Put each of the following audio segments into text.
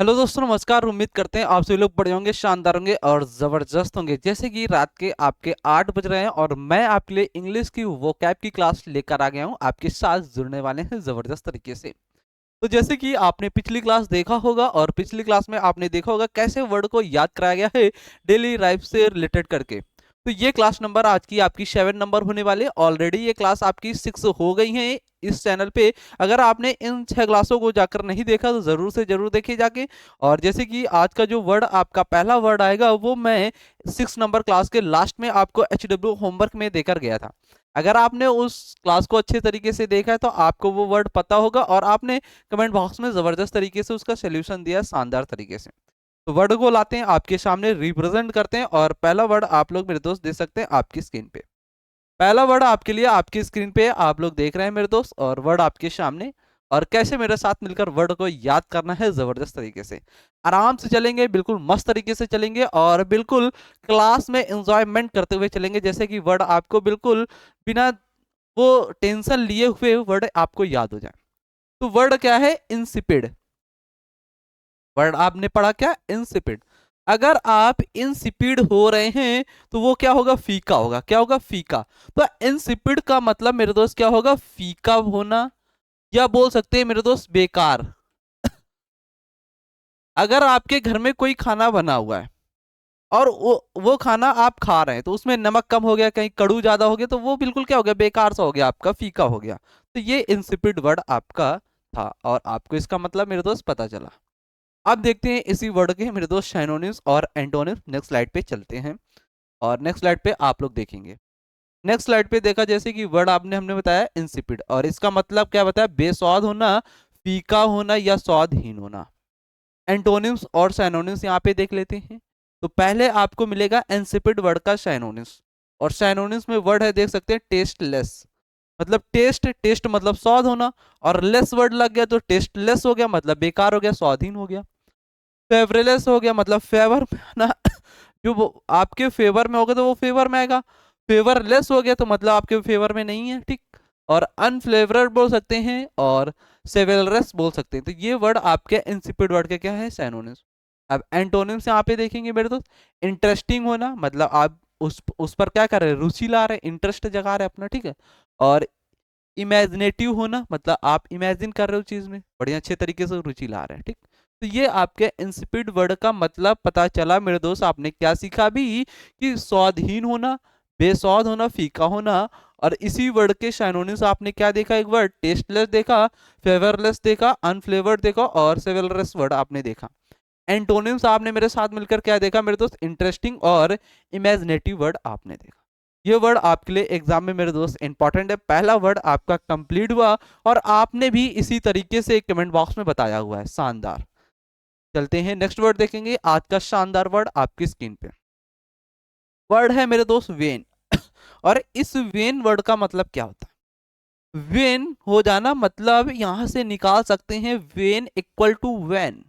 Hello दोस्तों, नमस्कार। उम्मीद करते हैं आप सभी लोग बढ़िया होंगे, शानदार होंगे और जबरदस्त होंगे। जैसे कि रात के आपके 8 बज रहे हैं और मैं आपके लिए इंग्लिश की वोकैब की क्लास लेकर आ गया हूं। आपके साथ जुड़ने वाले हैं जबरदस्त तरीके से। तो जैसे कि आपने पिछली क्लास देखा होगा और पिछली क्लास में आपने देखा होगा कैसे वर्ड को याद कराया गया है डेली लाइफ से रिलेटेड करके। तो ये क्लास नंबर आज की आपकी 7 नंबर होने वाले। ऑलरेडी ये क्लास आपकी 6 हो गई है इस चैनल पे। अगर आपने इन 6 क्लासों को जाकर नहीं देखा तो जरूर से जरूर देखिए जाके। और जैसे कि आज का जो वर्ड आपका पहला वर्ड आएगा वो मैं 6 नंबर क्लास के लास्ट में आपको HW होमवर्क में देकर गया था। अगर आपने उस क्लास को अच्छे तरीके से देखा है तो आपको वो वर्ड पता होगा और आपने कमेंट बॉक्स में जबरदस्त तरीके से उसका सोल्यूशन दिया, शानदार तरीके से। तो वर्ड को लाते हैं आपके सामने, रिप्रेजेंट करते हैं और पहला वर्ड आप लोग मेरे दोस्त देख सकते हैं आपकी स्क्रीन पे। पहला वर्ड आपके लिए आपकी स्क्रीन पे आप लोग देख रहे हैं मेरे दोस्त, और वर्ड आपके सामने। और कैसे मेरे साथ मिलकर वर्ड को याद करना है जबरदस्त तरीके से, आराम से चलेंगे, बिल्कुल मस्त तरीके से चलेंगे और बिल्कुल क्लास में एंजॉयमेंट करते हुए चलेंगे। जैसे कि वर्ड आपको बिल्कुल बिना वो टेंशन लिए हुए वर्ड आपको याद हो जाए। तो वर्ड क्या है? इंसिपिड। वर्ड आपने पढ़ा क्या? इंसिपिड। अगर आप इंसिपिड हो रहे हैं तो वो क्या होगा? फीका होगा। क्या होगा? फीका। तो इंसिपिड का मतलब मेरे दोस्त क्या होगा? फीका होना, या बोल सकते हैं मेरे दोस्त बेकार। अगर आपके घर में कोई खाना बना हुआ है और वो खाना आप खा रहे हैं तो उसमें नमक कम हो गया, कहीं कड़ू ज्यादा हो गया, तो वो बिल्कुल क्या हो गया? बेकार सा हो गया, आपका फीका हो गया। तो ये इंसिपिड वर्ड आपका था और आपको इसका मतलब मेरे दोस्त पता चला। अब देखते हैं इसी वर्ड के मेरे दोस्त साइनोनिम्स और एंटोनिम्स। नेक्स्ट स्लाइड पे चलते हैं और नेक्स्ट स्लाइड पे आप लोग देखेंगे। नेक्स्ट स्लाइड पे देखा जैसे कि वर्ड आपने हमने बताया इंसिपिड, और इसका मतलब क्या बताया? बेस्वाद होना, फीका होना या स्वादहीन होना। एंटोनिम्स और साइनोनिम्स यहाँ पे देख लेते हैं। तो पहले आपको मिलेगा इंसिपिड वर्ड का साइनोनिम्स, और साइनोनिम्स में वर्ड है देख सकते हैं टेस्टलेस। मतलब टेस्ट, टेस्ट मतलब स्वाद होना, और लेस वर्ड लग गया तो टेस्टलेस हो गया, मतलब बेकार हो गया, स्वादहीन हो गया। फेवरलेस हो गया मतलब फेवर में आना, जो वो आपके फेवर में होगा तो वो फेवर में आएगा। फेवरलेस हो गया तो मतलब आपके फेवर में नहीं है, ठीक। और अनफ्लेवर्ड बोल सकते हैं और सेवेलरस बोल सकते हैं। तो ये वर्ड आपके इंसिपिड वर्ड के क्या है? सिनोनिम्स। अब एंटोनिम्स यहाँ पे देखेंगे मेरे दोस्त। इंटरेस्टिंग होना, मतलब आप उस पर क्या कर रहे हैं? रुचि ला रहे हैं, इंटरेस्ट जगा रहे हैं अपना, ठीक है। और इमेजिनेटिव होना, मतलब आप इमेजिन कर रहे हो चीज में, बड़े अच्छे तरीके से रुचि ला रहे हैं, ठीक। तो ये आपके इंसिपिड वर्ड का मतलब पता चला मेरे दोस्त। आपने क्या सीखा भी? कि स्वादहीन होना, बेस्वाद होना, फीका होना। और इसी वर्ड के साइनोनिम्स आपने क्या देखा? एक वर्ड टेस्टलेस देखा, फेवरलेस देखा, अनफ्लेवर्ड देखा और सेवरलेस वर्ड आपने देखा। एंटोनिम्स आपने मेरे साथ मिलकर क्या देखा मेरे दोस्त? इंटरेस्टिंग और इमेजिनेटिव वर्ड आपने देखा। ये वर्ड आपके लिए एग्जाम में मेरे दोस्त इंपॉर्टेंट है। पहला वर्ड आपका कंप्लीट हुआ और आपने भी इसी तरीके से कमेंट बॉक्स में बताया हुआ है, शानदार। चलते हैं नेक्स्ट वर्ड देखेंगे। आज का शानदार वर्ड आपकी स्क्रीन पे वर्ड है मेरे दोस्त वेन। और इस वेन वर्ड का मतलब क्या होता है? वेन हो जाना, मतलब यहां से निकाल सकते हैं वेन इक्वल टू वैन।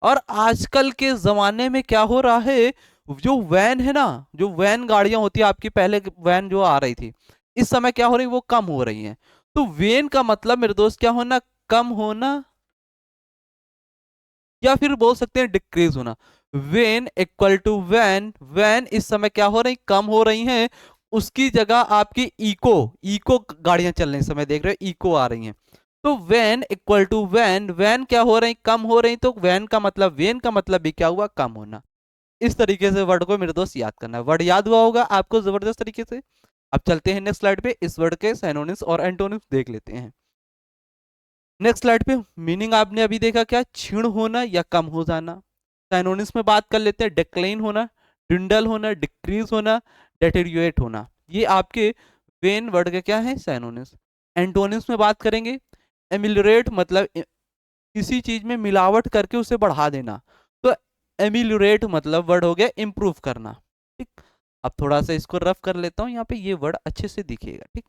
और आजकल के जमाने में क्या हो रहा है? जो वैन है ना, जो वैन गाड़ियां होती है आपकी, पहले वैन जो आ रही थी, इस समय क्या हो रही है? वो कम हो रही हैं। तो वेन का मतलब मेरे दोस्त क्या होना? कम होना, या फिर बोल सकते हैं डिक्रीज होना। Wane equal to wane, wane इस समय क्या हो रही? कम हो रही हैं। उसकी जगह आपकी इको, इको गाड़ियां चल रही, समय देख रहे हो, इको आ रही हैं। तो wane equal to wane, wane क्या हो रही? कम हो रही। तो वैन का मतलब, वेन का मतलब भी क्या हुआ? कम होना। इस तरीके से वर्ड को मेरे दोस्त याद करना है। वर्ड याद हुआ होगा आपको जबरदस्त तरीके से। अब चलते हैं नेक्स्ट स्लाइड पे, इस वर्ड के सिनोनिम्स और एंटोनिम्स देख लेते हैं। नेक्स्ट स्लाइड पे मीनिंग आपने अभी देखा, क्या? क्षीण होना या कम हो जाना। साइनोनिम्स में बात कर लेते हैं। डिक्लाइन होना, डिंडल होना, डिक्रीज होना, डेटेरियोरेट होना। ये आपके वेन वर्ड के क्या है? साइनोनिम्स। एंटोनिम्स में बात करेंगे। एमिलोरेट मतलब किसी चीज में मिलावट करके उसे बढ़ा देना। तो एमिलोरेट मतलब वर्ड हो गया इंप्रूव करना, ठीक। अब थोड़ा सा इसको रफ कर लेता हूँ, यहाँ पे ये वर्ड अच्छे से दिखेगा, ठीक।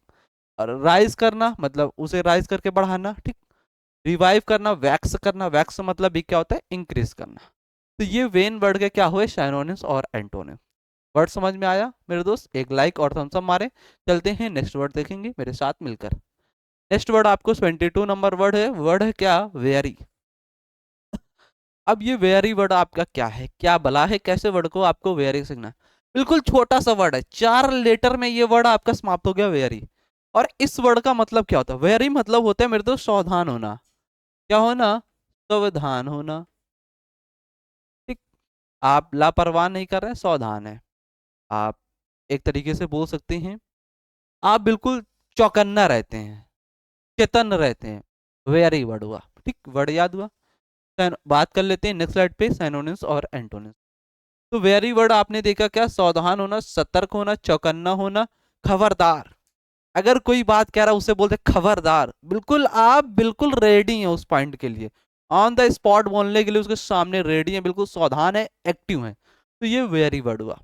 और राइज करना मतलब उसे राइज करके बढ़ाना, ठीक। रिवाइव करना, वैक्स करना, वैक्स मतलब भी क्या होता है? इंक्रीज करना। तो ये वेन वर्ड के क्या हुए? साइनोनिम्स और एंटोनिम्स। वर्ड समझ में आया मेरे दोस्त? एक लाइक और थम्स अप मारे। चलते हैं नेक्स्ट वर्ड देखेंगे मेरे साथ मिलकर। नेक्स्ट वर्ड आपको 22 नंबर वर्ड है। वर्ड है क्या? वेरी। अब ये वेरी वर्ड आपका क्या है, क्या भला है, कैसे वर्ड को आपको वेरी सीखना है? बिल्कुल छोटा सा वर्ड है, 4 लेटर में ये वर्ड आपका समाप्त हो गया, वेरी। और इस वर्ड का मतलब क्या होता है? वेरी मतलब होता है मेरे दोस्त सावधान होना। क्या होना? सावधान होना। ठीक। आप लापरवाह नहीं कर रहे हैं, सावधान है आप। एक तरीके से बोल सकते हैं आप बिल्कुल चौकन्ना रहते हैं, चेतन रहते हैं। वेरी वर्ड हुआ। ठीक, वर्ड याद हुआ। बात कर लेते हैं नेक्स्ट स्लाइड पे सिनोनिम्स और एंटोनिम्स। तो वेरी वर्ड आपने देखा, क्या? सावधान होना, सतर्क होना, चौकन्ना होना, खबरदार। अगर कोई बात कह रहा है उसे बोलते खबरदार, बिल्कुल आप बिल्कुल रेडी हैं उस पॉइंट के लिए, ऑन द स्पॉट बोलने के लिए उसके सामने रेडी है, बिल्कुल सावधान है, एक्टिव है। तो ये वेरी वर्ड हुआ।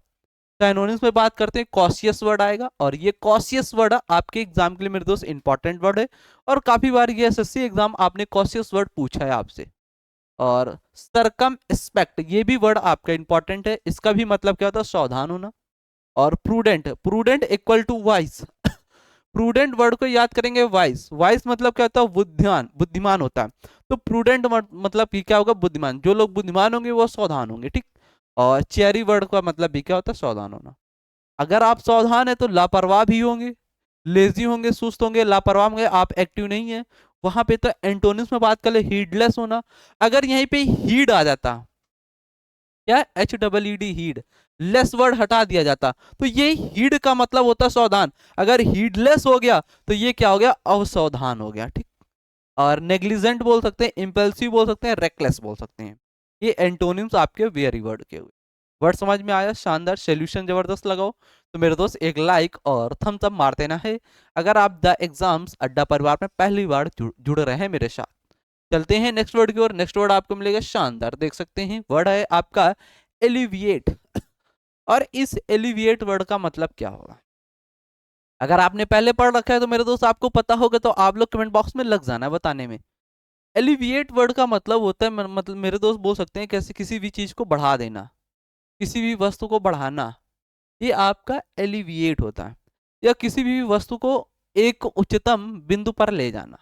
सिनोनिम्स में बात करते हैं, कॉशियस वर्ड आएगा, और ये कॉशियस वर्ड आपके एग्जाम के लिए मेरे दोस्त इंपॉर्टेंट वर्ड है। और काफी बार ये एसएससी एग्जाम आपने कॉशियस वर्ड पूछा है आपसे। और सरकम एक्सपेक्ट, ये भी वर्ड आपका इंपॉर्टेंट है, इसका भी मतलब क्या होता है? सावधान होना। और prudent, prudent equal to wise. Prudent word को याद करेंगे, वाइस, वाइस मतलब क्या होता है? बुद्धिमान, बुद्धिमान होता है। तो प्रूडेंट मतलब भी क्या होगा? बुद्धिमान। जो लोग बुद्धिमान होंगे वो सावधान होंगे। ठीक। और चेरी वर्ड का मतलब भी क्या होता है? सावधान होना। अगर आप सावधान है तो लापरवाह भी होंगे, लेजी होंगे, सुस्त होंगे, लापरवाह होंगे, आप एक्टिव नहीं है वहां पे। तो एंटोनिम्स में बात कर ले, हीडलेस होना। अगर यहीं पे हीड आ जाता, क्या? HEED, हीड, लेस वर्ड हटा दिया जाता, तो ये हीड का मतलब होता है सावधान। अगर हीडलेस हो गया तो ये क्या हो गया? अवसावधान हो गया। ठीक। और नेग्लिजेंट बोल सकते हैं, इम्पल्सिव बोल सकते हैं, रेकलेस बोल सकते हैं। ये एंटोनिम्स आपके वेरी वर्ड के हुए। वर्ड समझ में आया? शानदार, सोल्यूशन जबरदस्त लगाओ। तो मेरे दोस्त एक लाइक और थम्स अप मार देना है अगर आप द एग्जाम्स अड्डा परिवार में पहली बार जुड़ रहे हैं मेरे साथ। चलते हैं नेक्स्ट वर्ड की ओर। नेक्स्ट वर्ड आपको मिलेगा शानदार, देख सकते हैं वर्ड है आपका एलिविएट। और इस एलिविएट वर्ड का मतलब क्या होगा? अगर आपने पहले पढ़ रखा है तो मेरे दोस्त आपको पता होगा, तो आप लोग कमेंट बॉक्स में लग जाना बताने में। एलिविएट वर्ड का मतलब होता है, मतलब मेरे दोस्त बोल सकते हैं कैसे, किसी भी चीज को बढ़ा देना, किसी भी वस्तु को बढ़ाना, ये आपका एलिविएट होता है। या किसी भी वस्तु को एक उच्चतम बिंदु पर ले जाना।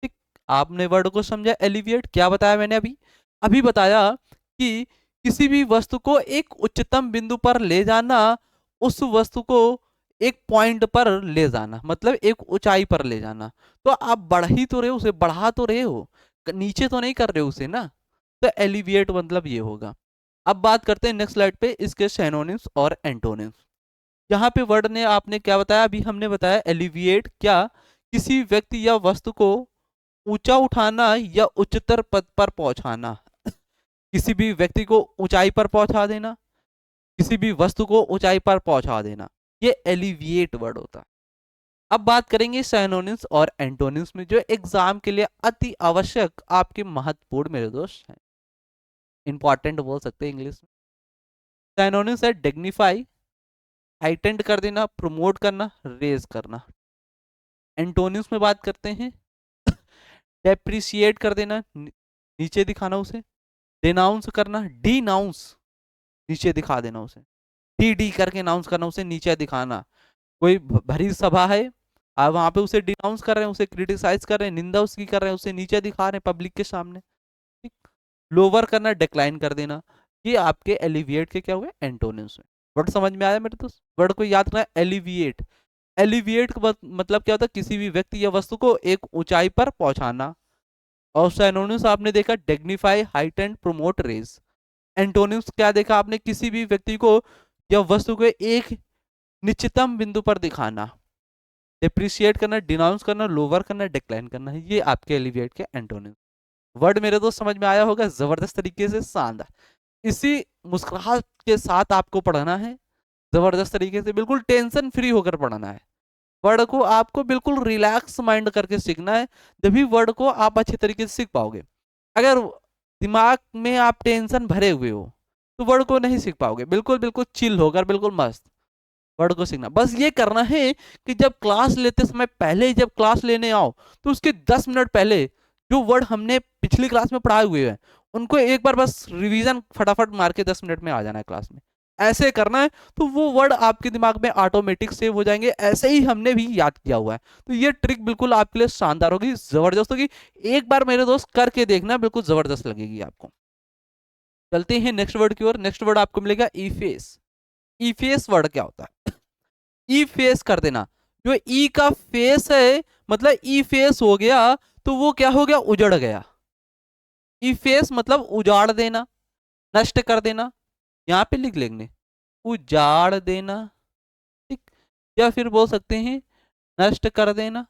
ठीक। आपने वर्ड को समझा? एलिविएट क्या बताया मैंने अभी? अभी बताया कि किसी भी वस्तु को एक उच्चतम बिंदु पर ले जाना, उस वस्तु को एक पॉइंट पर ले जाना, मतलब एक ऊंचाई पर ले जाना। तो आप बढ़ ही तो रहे हो उसे, बढ़ा तो रहे हो, नीचे तो नहीं कर रहे हो उसे ना। तो एलिविएट मतलब ये होगा। अब बात करते हैं नेक्स्ट स्लाइड पे इसके सिनोनिम्स और एंटोनिम्स। यहाँ पे वर्ड ने आपने क्या बताया? अभी हमने बताया एलिविएट क्या? किसी व्यक्ति या वस्तु को ऊंचा उठाना या उच्चतर पद पर पहुंचाना। किसी भी व्यक्ति को ऊंचाई पर पहुंचा देना, किसी भी वस्तु को ऊंचाई पर पहुंचा देना, ये एलिविएट वर्ड होता है। अब बात करेंगे सिनोनिम्स और एंटोनिम्स में, जो एग्जाम के लिए अति आवश्यक आपके महत्वपूर्ण मेरे दोस्त हैं, इंपॉर्टेंट बोल सकते हैं इंग्लिश में। सिनोनिम्स है डिग्निफाई, हाइटेंड कर देना, प्रमोट करना, रेज करना। एंटोनिम्स में बात करते हैं, डेप्रिसिएट कर देना, नीचे दिखाना उसे, डिनाउंस करना, डिनाउंस, नीचे दिखा देना उसे, डी डी करके नाउंस करना, उसे नीचे दिखाना। कोई भरी सभा है, आप वहां पे उसे डिनाउंस कर रहे हैं, उसे क्रिटिसाइज कर रहे हैं, निंदा उसकी कर रहे हैं, उसे नीचे दिखा रहे हैं पब्लिक के सामने। ठीक। लोअर करना, डिक्लाइन कर देना, ये आपके एलिविएट के क्या हुए? एंटोनिम्स में। वर्ड समझ में आया मेरे दोस्त? वर्ड को याद रखना, एलिविएट। एलिविएट का मतलब क्या होता है? किसी भी व्यक्ति या वस्तु को एक ऊंचाई पर पहुंचाना। और सिनोनिम्स आपने देखा, dignify, heightened, promote, raise. Antonyms क्या देखा आपने? किसी भी व्यक्ति को या वस्तु को एक निश्चितम बिंदु पर दिखाना, डिप्रिशिएट करना, डिनाउंस करना, लोअर करना, डिक्लाइन करना, ये आपके एलिविएट के एंटोनिम्स। वर्ड मेरे दोस्त समझ में आया होगा? जबरदस्त तरीके से, शानदार। इसी मुस्कुराहट के साथ आपको पढ़ना है, जबरदस्त तरीके से, बिल्कुल टेंशन फ्री होकर पढ़ना है। वर्ड को आपको बिल्कुल रिलैक्स माइंड करके सीखना है, जब वर्ड को आप अच्छे तरीके से सीख पाओगे। अगर दिमाग में आप टेंशन भरे हुए हो तो वर्ड को नहीं सीख पाओगे। बिल्कुल बिल्कुल चिल होकर, बिल्कुल मस्त वर्ड को सीखना। बस ये करना है कि जब क्लास लेते समय, पहले जब क्लास लेने आओ तो उसके 10 मिनट पहले जो वर्ड हमने पिछली क्लास में पढ़ाए हुए हैं उनको एक बार बस रिवीजन फटाफट मार के 10 मिनट में आ जाना है क्लास में। ऐसे करना है तो वो वर्ड आपके दिमाग में ऑटोमेटिक सेव हो जाएंगे, ऐसे ही हमने भी याद किया हुआ है। तो ये ट्रिक बिल्कुल आपके लिए शानदार होगी, जबरदस्त होगी। एक बार मेरे दोस्त करके देखना, बिल्कुल जबरदस्त लगेगी आपको। चलते हैं नेक्स्ट वर्ड की ओर। नेक्स्ट वर्ड आपको मिलेगा ईफेस। ईफेस वर्ड क्या होता है? ई फेस कर देना। जो ई का फेस है मतलब ई फेस हो गया, तो वो क्या हो गया? उजड़ गया। ई फेस मतलब उजाड़ देना, नष्ट कर देना। यहां पे लिख लेंगे उजाड़ देना, ठीक। या फिर बोल सकते हैं नष्ट कर देना।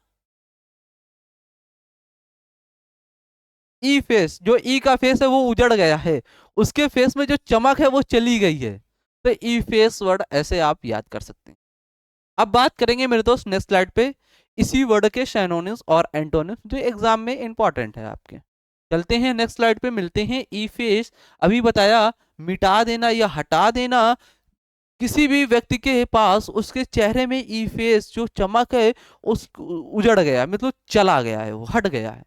ई फेस, जो ई का फेस है वो उजड़ गया है, उसके फेस में जो चमक है वो चली गई है। तो ई फेस वर्ड ऐसे आप याद कर सकते हैं। अब बात करेंगे मेरे दोस्त नेक्स्ट स्लाइड पे इसी वर्ड के सिनोनिम्स और एंटोनिम्स जो एग्जाम में इंपॉर्टेंट है आपके। चलते हैं नेक्स्ट स्लाइड पे, मिलते हैं ई फेस। अभी बताया मिटा देना या हटा देना, किसी भी व्यक्ति के पास उसके चेहरे में ई फेस जो चमक है उस उजड़ गया, मतलब चला गया है, वो हट गया है।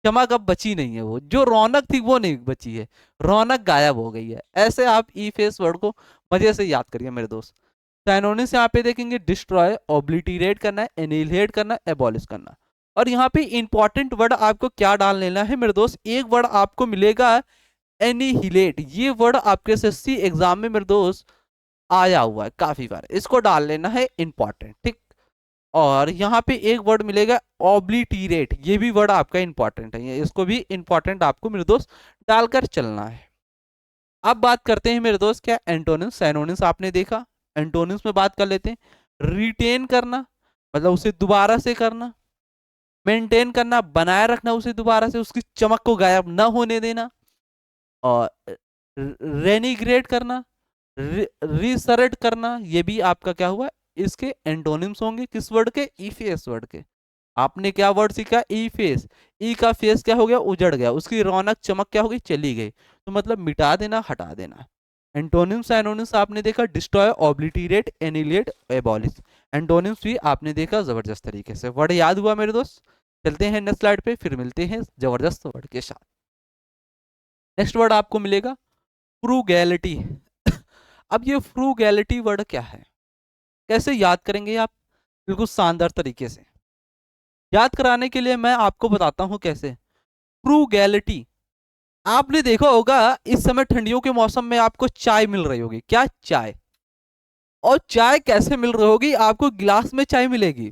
चमक अब बची नहीं है, वो जो रौनक थी वो नहीं बची है, रौनक गायब हो गई है। ऐसे आप ई फेस वर्ड को मजे से याद करिए मेरे दोस्त। साइनोनिम्स यहाँ पे देखेंगे डिस्ट्रॉय, ऑब्लिटरेट करना, एनिहिलेट करना, एबॉलिश करना। और यहाँ पे इंपॉर्टेंट वर्ड आपको क्या डाल लेना है मेरे दोस्त, एक वर्ड आपको मिलेगा एनिहिलेट। ये वर्ड आपके एसएससी एग्जाम में मेरे दोस्त आया हुआ है काफी बार, इसको डाल लेना है इंपॉर्टेंट, ठीक। और यहाँ पे एक वर्ड मिलेगा ऑब्लिटरेट, ये भी वर्ड आपका इंपॉर्टेंट है, इसको भी इंपॉर्टेंट आपको मेरे दोस्त डालकर चलना है। अब बात करते हैं मेरे दोस्त क्या एंटोनिम्स साइनोनिम्स आपने देखा। एंटोनिम्स में बात कर लेते हैं। रिटेन करना मतलब उसे दोबारा से करना, मेंटेन करना बनाए रखना उसे दोबारा से, उसकी चमक को गायब ना होने देना। और रेनिग्रेट करना, रिसरेट करना, ये भी आपका क्या हुआ, इसके एंटोनिम्स होंगे। किस वर्ड के? ईफेस वर्ड के। आपने क्या वर्ड सीखा? ई फेस। ई का फेस क्या हो गया? उजड़ गया, उसकी रौनक चमक क्या हो गई? चली गई। तो मतलब मिटा देना, हटा देना। एंटोनिम्स एनोनिम्स आपने देखा डिस्ट्रॉय, ऑब्लिटरेट, एनिलेट, एबॉलिश। एंटोनिम्स भी आपने देखा जबरदस्त तरीके से। वर्ड याद हुआ मेरे दोस्त? चलते हैं नेक्स्ट स्लाइड पे, फिर मिलते हैं जबरदस्त वर्ड के साथ। नेक्स्ट वर्ड आपको मिलेगा फ्रूगैलिटी। अब ये फ्रूगैलिटी वर्ड क्या है, कैसे याद करेंगे आप? बिल्कुल शानदार तरीके से याद कराने के लिए मैं आपको बताता हूं कैसे। फ्रूगैलिटी, आपने देखा होगा इस समय ठंडियों के मौसम में आपको चाय मिल रही होगी, क्या? चाय। और चाय कैसे मिल रही होगी? आपको गिलास में चाय मिलेगी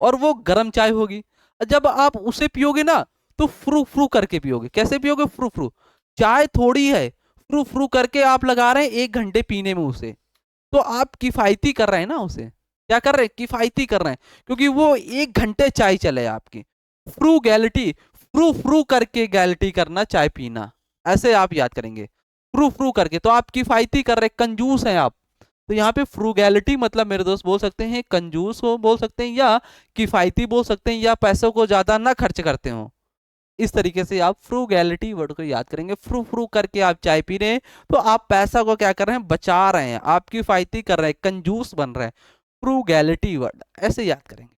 और वो गर्म चाय होगी। जब आप उसे पियोगे ना तो फ्रू फ्रू करके पियोगे। कैसे पियोगे? फ्रू फ्रू। चाय थोड़ी है, फ्रू फ्रू करके आप लगा रहे हैं 1 घंटे पीने में उसे, तो आप किफायती कर रहे हैं ना उसे। क्या कर रहे हैं? किफायती कर रहे हैं, क्योंकि वो 1 घंटे चाय चले आपकी। फ्रू गैलिटी, फ्रू फ्रू करके गैलिटी करना, चाय पीना, ऐसे आप याद करेंगे। फ्रू फ्रू करके, तो आप किफायती कर रहे हैं, कंजूस हैं आप। तो यहाँ पे फ्रूगैलिटी मतलब मेरे दोस्त बोल सकते हैं कंजूस को बोल सकते हैं, या किफायती बोल सकते हैं, या पैसों को ज्यादा ना खर्च करते हो। इस तरीके से आप फ्रूगैलिटी वर्ड को याद करेंगे। फ्रू फ्रू करके आप चाय पी रहे हैं तो आप पैसा को क्या कर रहे हैं? बचा रहे हैं, आप किफायती कर रहे हैं, कंजूस बन रहे हैं। फ्रूगैलिटी वर्ड ऐसे याद करेंगे,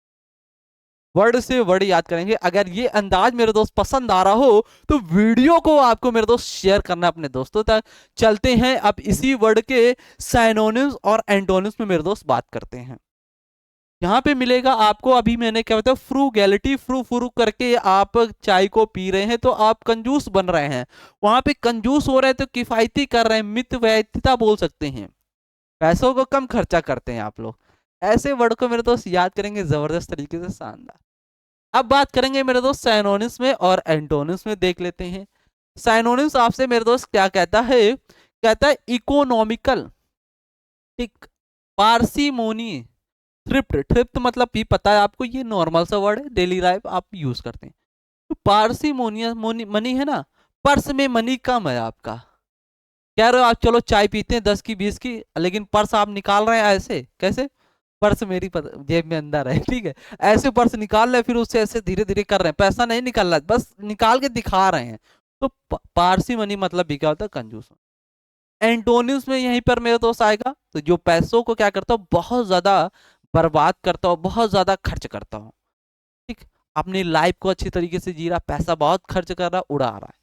वर्ड से वर्ड याद करेंगे। अगर ये अंदाज मेरे दोस्त पसंद आ रहा हो तो वीडियो को आपको मेरे दोस्त शेयर करना अपने दोस्तों तक। चलते हैं अब इसी वर्ड के साइनोनिम्स और एंटोनिम्स में मेरे दोस्त बात करते हैं। यहाँ पे मिलेगा आपको, अभी मैंने क्या बताया, फ्रूगैलिटी, फ्रू फ्रू करके आप चाय को पी रहे हैं तो आप कंजूस बन रहे हैं। वहां पे कंजूस हो रहे हैं तो किफायती कर रहे हैं, मितव्ययिता बोल सकते हैं, पैसों को कम खर्चा करते हैं आप लोग। ऐसे वर्ड को मेरे दोस्त याद करेंगे जबरदस्त तरीके से, शानदार। अब बात करेंगे मेरे दोस्त साइनोनिम्स में और एंटोनिम्स में, देख लेते हैं। साइनोनिम्स आपसे मेरे दोस्त क्या कहता है? कहता है इकोनॉमिकल, ठीक, पार्सिमोनी, थ्रिफ्ट। थ्रिफ्ट मतलब भी पता है आपको, ये नॉर्मल सा वर्ड है, डेली लाइफ आप यूज करते हैं। तो पार्सिमोनियस मनी है ना, पर्स में मनी कम है आपका। कह रहे हो आप चलो चाय पीते हैं 10 की 20 की, लेकिन पर्स आप निकाल रहे हैं ऐसे, कैसे? पर्स मेरी जेब में अंदर है, ठीक है, ऐसे पर्स निकाल रहे हैं, फिर उससे ऐसे धीरे धीरे कर रहे हैं, पैसा नहीं निकाल रहा है, बस निकाल के दिखा रहे हैं। तो पारसी मनी मतलब भी क्या होता है? कंजूस। एंटोनिम्स में यहीं पर मेरे दोस्त आएगा, तो जो पैसों को क्या करता हो? बहुत ज्यादा बर्बाद करता हो, बहुत ज्यादा खर्च करता हो, ठीक। अपनी लाइफ को अच्छी तरीके से जी रहा, पैसा बहुत खर्च कर रहा, उड़ा रहा है।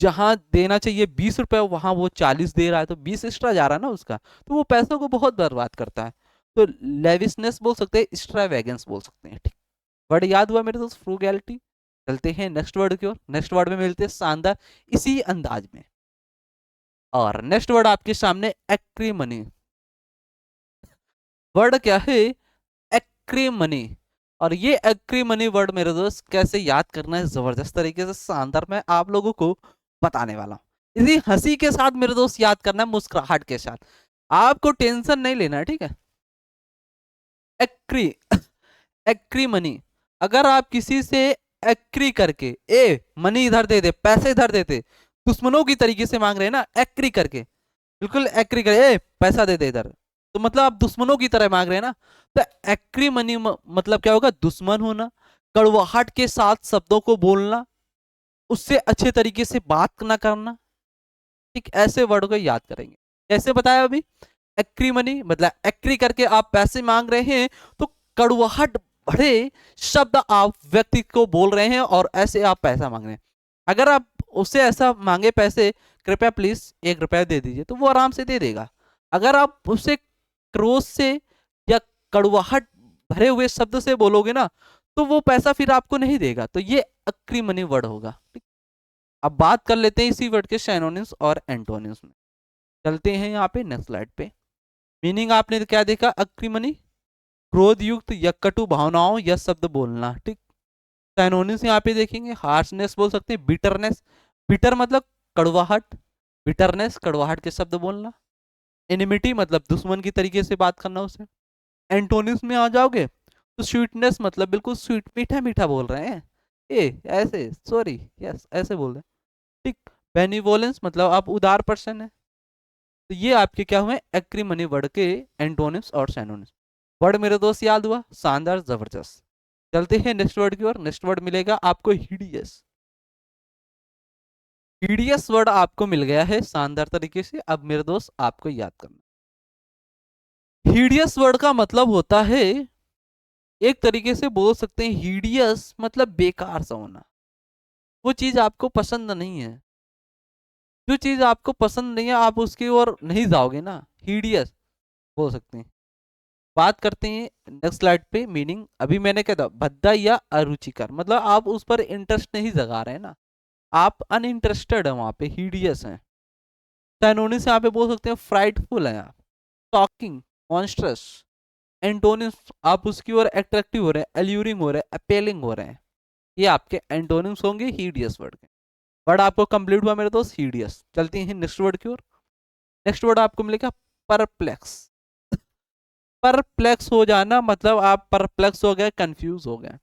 जहां देना चाहिए 20 रुपए वहां वो 40 दे रहा है, तो 20 एक्स्ट्रा जा रहा है ना उसका, तो वो पैसों को बहुत बर्बाद करता है। तो लेविसनेस बोल सकते हैं, एक्स्ट्रावेगेंस बोल सकते हैं, ठीक। वर्ड याद हुआ मेरे दोस्त फ्रूगैलिटी। चलते हैं नेक्स्ट वर्ड की ओर। नेक्स्ट वर्ड में मिलते हैं शानदार इसी अंदाज में। और नेक्स्ट वर्ड आपके सामने एक्रीमनी। वर्ड क्या है? एक्रीमनी। और ये एक्रीमनी वर्ड मेरे दोस्त कैसे याद करना है, जबरदस्त तरीके से शानदार मैं आप लोगों को बताने वाला हूँ। इसी हंसी के साथ मेरे दोस्त याद करना है, मुस्कुराहट के साथ। आपको टेंशन नहीं लेना है, ठीक है। एक्री एक्री मनी। अगर आप किसी से एक्री करके, ए मनी इधर दे दे, पैसे इधर दे दे, दुश्मनों की तरीके से मांग रहे हैं ना, एक्री करके, बिल्कुल एक्री करे, ए पैसा दे दे इधर, तो मतलब आप दुश्मनों की तरह मांग रहे हैं ना। तो एक्री मनी मतलब क्या होगा? दुश्मन होना, कड़वाहट के साथ शब्दों को बोलना, उससे अच्छे तरीके से बात ना करना। ठीक, ऐसे वर्ड को याद करेंगे। कैसे बताया अभी? एक्री मनी मतलब एक्री करके आप पैसे मांग रहे हैं, तो कड़वाहट भरे शब्द आप व्यक्ति को बोल रहे हैं और ऐसे आप पैसा मांग रहे हैं। अगर आप उससे ऐसा मांगे पैसे, कृपया प्लीज 1 रुपया दे दीजिए, तो वो आराम से दे देगा। अगर आप उससे क्रोध से या कड़वाहट भरे हुए शब्द से बोलोगे ना, तो वो पैसा फिर आपको नहीं देगा। तो ये एक्री मनी वर्ड होगा। ठीक, अब बात कर लेते हैं इसी वर्ड के सिनोनिम्स और एंटोनिम्स में। चलते हैं यहाँ पे नेक्स्ट स्लाइड पे। मीनिंग आपने क्या देखा? अक्रिमनी, क्रोध युक्त या कटु भावनाओं या शब्द बोलना। ठीक, साइनोनिम्स यहाँ पे देखेंगे। हार्शनेस बोल सकते हैं, बिटरनेस, बिटर मतलब कड़वाहट, बिटरनेस कड़वाहट के शब्द बोलना। एनिमिटी मतलब दुश्मन की तरीके से बात करना उसे। एंटोनिम्स में आ जाओगे तो स्वीटनेस मतलब बिल्कुल स्वीट, मीठा मीठा बोल रहे हैं, ए ऐसे, सॉरी, यस ऐसे बोल रहे हैं। ठीक, बेनिवोलेंस मतलब आप उदार पर्सन है। तो ये आपके क्या हुए? एक्रीमनी वर्ड के एंटोनिम्स और सिनोनिम्स। वर्ड मेरे दोस्त याद हुआ? शानदार, जबरदस्त। चलते हैं नेक्स्ट वर्ड की ओर। नेक्स्ट वर्ड मिलेगा आपको हिडियस। हिडियस वर्ड आपको मिल गया है शानदार तरीके से। अब मेरे दोस्त आपको याद करना, हिडियस वर्ड का मतलब होता है, एक तरीके से बोल सकते हैं हिडियस मतलब बेकार सा होना। वो चीज आपको पसंद नहीं है, जो चीज आपको पसंद नहीं है आप उसकी ओर नहीं जाओगे ना, हिडियस बोल सकते हैं। बात करते हैं नेक्स्ट स्लाइड पे। मीनिंग अभी मैंने कहा था भद्दा या अरुचिकर, मतलब आप उस पर इंटरेस्ट नहीं जगा रहे हैं ना, आप अनइंटरेस्टेड है वहां पे, हीडियस है। सिनोनिम्स यहाँ पे बोल सकते हैं फ्राइटफुल है आप, शॉकिंग, मॉन्स्ट्रस। एंटोनिम्स आप उसकी ओर अट्रैक्टिव हो रहे हैं, एल्यूरिंग हो रहे हैं, अपेलिंग हो रहे हैं। ये आपके एंटोनिम्स होंगे हीडियस वर्ड के। वर्ड आपको कंप्लीट हुआ मेरे दोस्त, हीडियस। चलते हैं नेक्स्ट वर्ड की ओर। नेक्स्ट वर्ड आपको मिलेगा परप्लेक्स। परप्लेक्स हो जाना मतलब आप परप्लेक्स हो गए, कंफ्यूज हो गए।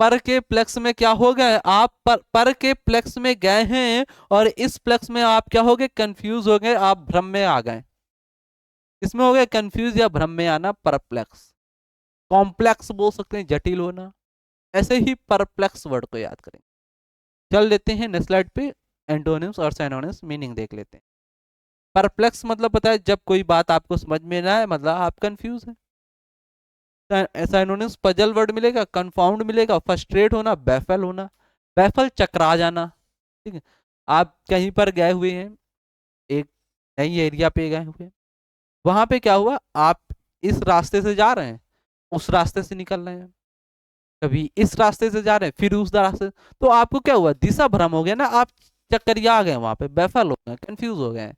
पर के प्लेक्स में क्या हो गए आप? पर के प्लेक्स में गए हैं और इस प्लेक्स में आप क्या हो गए? कंफ्यूज हो गए, आप भ्रम में आ गए। इसमें हो गए कंफ्यूज या भ्रम में आना, परप्लेक्स। कॉम्प्लेक्स बोल सकते हैं, जटिल होना। ऐसे ही परप्लेक्स वर्ड को याद करें। चल लेते हैं नेक्स्ट स्लाइड पे। एंटोनिम्स और सिनोनिम्स मीनिंग देख लेते हैं। परप्लेक्स मतलब पता है, जब कोई बात आपको समझ में ना आए, मतलब आप कंफ्यूज हैं। सिनोनिम्स पजल वर्ड मिलेगा, कंफाउंड मिलेगा, फ्रस्ट्रेट होना, बैफल होना। बैफल चकरा जाना। ठीक है, आप कहीं पर गए हुए हैं, एक नई एरिया पे गए हुए हैं, वहां पे क्या हुआ, आप इस रास्ते से जा रहे हैं, उस रास्ते से निकल रहे हैं, कभी इस रास्ते से जा रहे हैं फिर उस रास्ते, तो आपको क्या हुआ? दिशा भ्रम हो गया ना, आप चक्करिया गए, वहां पे बैफल हो गए, कंफ्यूज हो गए।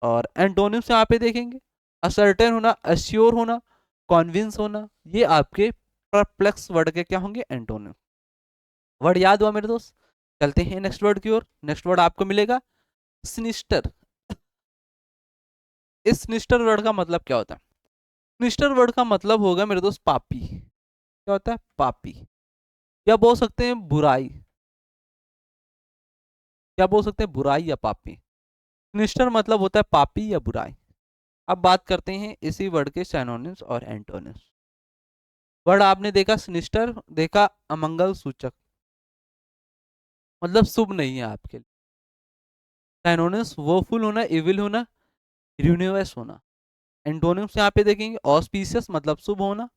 और एंटोनिम्स यहाँ पे देखेंगे, असर्टेन होना, अश्योर होना, कॉन्विंस होना। ये आपके परप्लेक्स वर्ड के क्या होंगे? एंटोनिम। वर्ड याद हुआ मेरे दोस्त? चलते हैं नेक्स्ट वर्ड की ओर। नेक्स्ट वर्ड आपको मिलेगा सिनिस्टर। इस सिनिस्टर वर्ड का मतलब क्या होता है? सिनिस्टर वर्ड का मतलब होगा मेरे दोस्त पापी। क्या होता है? पापी। या बोल सकते हैं बुराई, क्या बोल सकते हैं? बुराई या पापी। सिनिस्टर मतलब होता है पापी या बुराई। अब बात करते हैं इसी वर्ड के सिनोनिम्स और एंटोनिम्स। वर्ड आपने देखा सिनिस्टर, देखा अमंगल सूचक, मतलब शुभ नहीं है आपके लिए। सिनोनिम्स वोफुल होना, इविल होना, यूनिवर्स होना। एंटोनिम्स यहाँ पे देखेंगे, ऑस्पिशियस मतलब शुभ होना,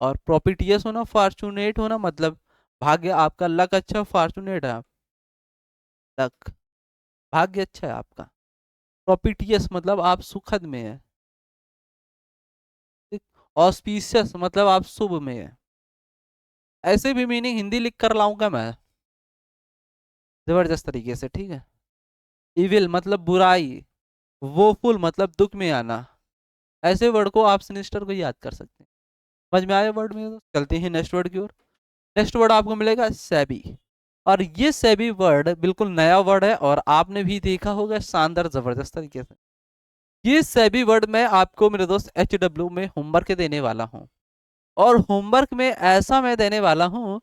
और प्रोपिटियस होना, फॉर्चुनेट होना मतलब भाग्य आपका, लक अच्छा, फॉर्चुनेट है आप, लक भाग्य अच्छा है आपका। प्रोपिटियस मतलब आप सुखद में है। ऑस्पिशियस मतलब आप शुभ में है। ऐसे भी मीनिंग हिंदी लिख कर लाऊंगा मैं, जबरदस्त तरीके से, ठीक है। इविल मतलब बुराई, वोफुल मतलब दुख में आना। ऐसे वर्ड को आप सिनिस्टर को याद कर सकते हैं। समझ में आया वर्ड में? चलते हैं नेक्स्ट वर्ड की ओर। नेक्स्ट वर्ड आपको मिलेगा सेबी। और ये सेबी वर्ड बिल्कुल नया वर्ड है और आपने भी देखा होगा शानदार जबरदस्त तरीके से। ये सेबी वर्ड मैं आपको मेरे दोस्त HW में होमवर्क देने वाला हूँ। और होमवर्क में ऐसा मैं देने वाला हूँ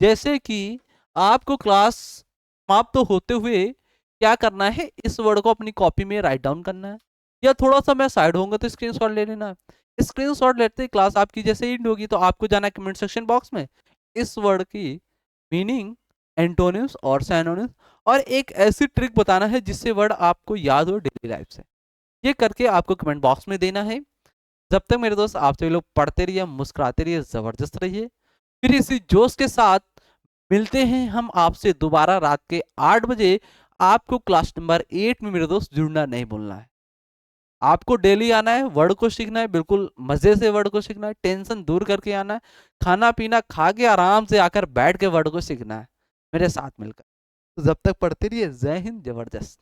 जैसे कि आपको क्लास समाप्त तो होते हुए क्या करना है, इस वर्ड को अपनी कॉपी में राइट डाउन करना है, या थोड़ा सा मैं साइड होऊंगा तो स्क्रीनशॉट ले लेना है। स्क्रीनशॉट लेते ही क्लास आपकी जैसे एंड होगी तो आपको जाना है कमेंट सेक्शन बॉक्स में, इस वर्ड की मीनिंग, एंटोनिम्स और सैनोनिम्स और एक ऐसी ट्रिक बताना है जिससे वर्ड आपको याद हो डेली लाइफ से। ये करके आपको कमेंट बॉक्स में देना है। जब तक मेरे दोस्त आप सभी लोग पढ़ते रहिए, मुस्कुराते रहिए, जबरदस्त रहिए। फिर इसी जोश के साथ मिलते हैं हम आपसे दोबारा रात के 8 बजे। आपको क्लास नंबर 8 में मेरे दोस्त जुड़ना नहीं भूलना है। आपको डेली आना है, वर्ड को सीखना है, बिल्कुल मजे से वर्ड को सीखना है, टेंशन दूर करके आना है, खाना पीना खा के आराम से आकर बैठ के वर्ड को सीखना है मेरे साथ मिलकर। तो जब तक पढ़ते रहिए, जय हिंद, जबरदस्त।